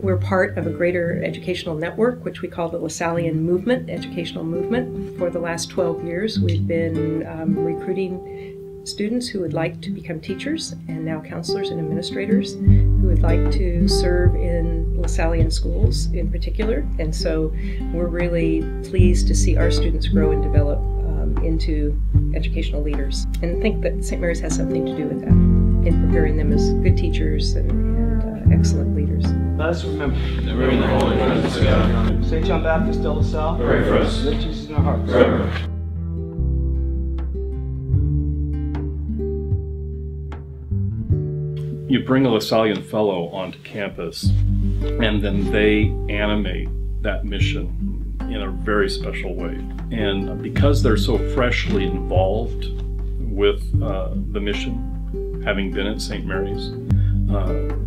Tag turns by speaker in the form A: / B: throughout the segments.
A: We're part of a greater educational network, which we call the LaSallian Movement, Educational Movement. For the last 12 years, we've been recruiting students who would like to become teachers and now counselors and administrators who would like to serve in LaSallian schools in particular. And so we're really pleased to see our students grow and develop into educational leaders. And I think that St. Mary's has something to do with that in preparing them as good teachers and excellent leaders.
B: Let us remember
C: that we're in the holy presence of God.
B: St. John Baptist, De La Salle,
C: pray for us.
B: Let Jesus in our hearts.
C: Forever.
D: You bring a LaSallian fellow onto campus, and then they animate that mission in a very special way. And because they're so freshly involved with the mission, having been at St. Mary's,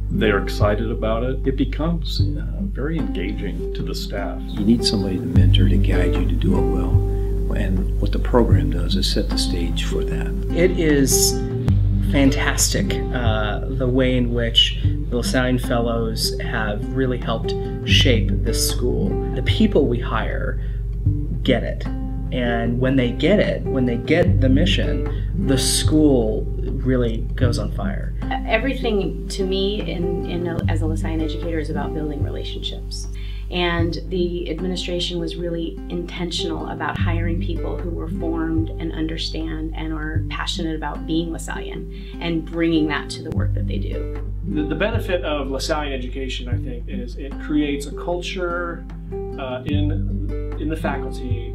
D: they're excited about it. It becomes very engaging to the staff.
E: You need somebody to mentor to guide you to do it well. And what the program does is set the stage for that.
F: It is fantastic the way in which the LaSallian Fellows have really helped shape this school. The people we hire get it. And when they get it, when they get the mission, the school really goes on fire.
G: Everything to me as a LaSallian educator is about building relationships. And the administration was really intentional about hiring people who were formed and understand and are passionate about being LaSallian and bringing that to the work that they do.
B: The benefit of LaSallian education, I think, is it creates a culture in the faculty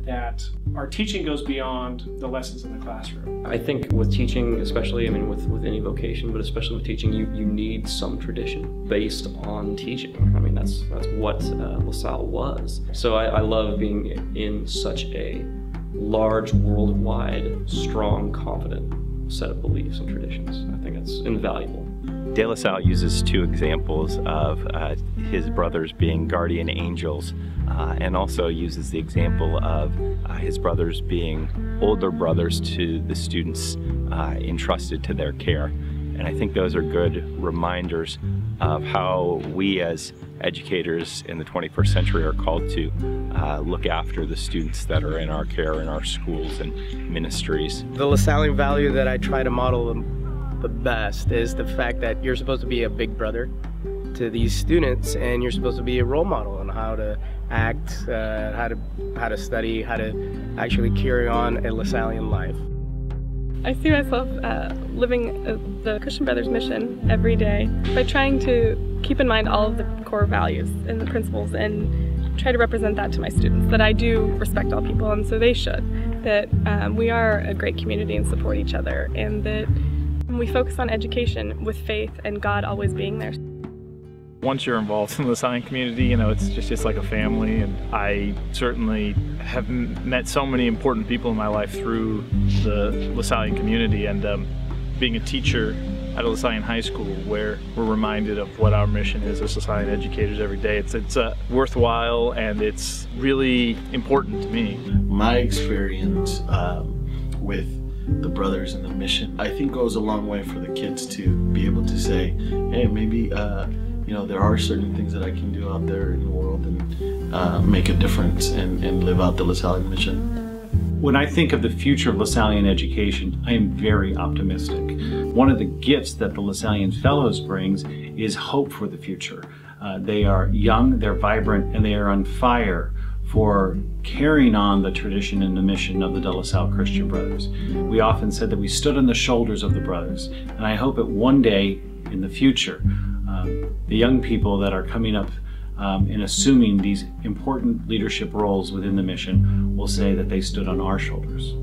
B: that our teaching goes beyond the lessons in the classroom.
H: I think with teaching, especially, I mean with any vocation, but especially with teaching, you need some tradition based on teaching. I mean, that's what LaSalle was. So I love being in such a large, worldwide, strong, confident set of beliefs and traditions. I think it's invaluable.
I: De La Salle uses two examples of his brothers being guardian angels, and also uses the example of his brothers being older brothers to the students entrusted to their care. And I think those are good reminders of how we as educators in the 21st century are called to look after the students that are in our care in our schools and ministries.
F: The LaSallian value that I try to model the best is the fact that you're supposed to be a big brother to these students, and you're supposed to be a role model on how to act, how to study, how to actually carry on a LaSallian life.
J: I see myself living the Christian Brothers mission every day by trying to keep in mind all of the core values and the principles and try to represent that to my students, that I do respect all people, and so they should, that we are a great community and support each other, and that we focus on education with faith and God always being there.
K: Once you're involved in the LaSallian community, you know, it's just like a family, and I certainly have met so many important people in my life through the LaSallian community, and being a teacher at a LaSallian high school where we're reminded of what our mission is as LaSallian educators every day. It's worthwhile, and it's really important to me.
L: My experience with the brothers and the mission, I think, goes a long way for the kids to be able to say, hey, maybe you know, there are certain things that I can do out there in the world and make a difference and live out the LaSallian mission.
M: When I think of the future of LaSallian education, I am very optimistic. One of the gifts that the LaSallian Fellows brings is hope for the future. They are young, they're vibrant, and they are on fire for carrying on the tradition and the mission of the De La Salle Christian Brothers. We often said that we stood on the shoulders of the brothers, and I hope that one day in the future, the young people that are coming up and assuming these important leadership roles within the mission will say that they stood on our shoulders.